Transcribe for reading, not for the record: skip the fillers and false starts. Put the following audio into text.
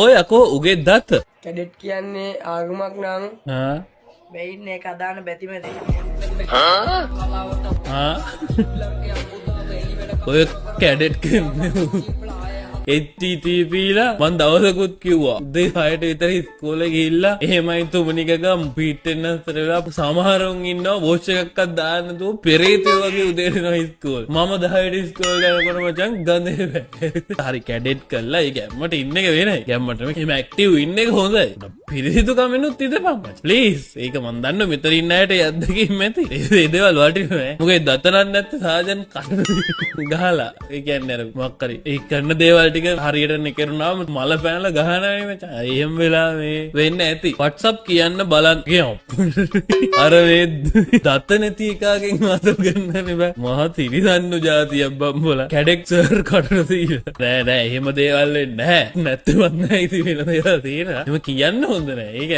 ඔය අකෝ උගේ දත් කැඩෙට් කියන්නේ ආගමක් නම් ආ වෙයින් එක අදාන බැතිමැති ඔය කැඩෙට් කියන්නේ HTTPලා මං දවසකුත් කිව්වා උදේ 6ට විතර ඉස්කෝලේ ගිහිල්ලා එහෙමයි තුමනිකගම් පිටෙන්න අතරලා සමහරුන් ඉන්නවා වොච් එකක්වත් දාන්න නැතුව පෙරේතයෝ වගේ උදේට යනවා ඉස්කෝලේ මම 10ට ඉස්කෝලේ යනකොට මචං ගඳේ බෑ හරි කැඩෙට් කළා ඒ ගැම්මට ඉන්න එක වෙනයි ගැම්මට මේක ඇක්ටිව් ඉන්න එක හොඳයි පිරිසිදු කමෙනුත් ඉඳපන් ප්ලීස් ඒක මං දන්නවා මෙතන ඉන්න අයට යද්දකින් මැති ඒ දේවල් වටිනවා මොකද දතනක් නැත්te සාජන් කඩ ගහලා ඒ කියන්නේ අර මොකක් හරි ඒ කරන දේවල් ටික හරියට නෙකරුණාම මල පැනලා ගහනනේ මචං. එහෙම වෙලා මේ වෙන්න ඇති. WhatsApp කියන්න බලන්න කියමු. අර මේ දත නැති එකකින් මත ගන්නනේ බෑ. මහා තිරිසන්නු જાතියක් බම්බලා. කැඩෙක් සර් කටට තියලා. නෑ එහෙම දේවල් වෙන්නේ නැහැ. නැත්නම් නැහැ ඉතින් වෙන දේවල් තියෙනවා. එහෙම කියන්න හොඳ නෑ. ඒක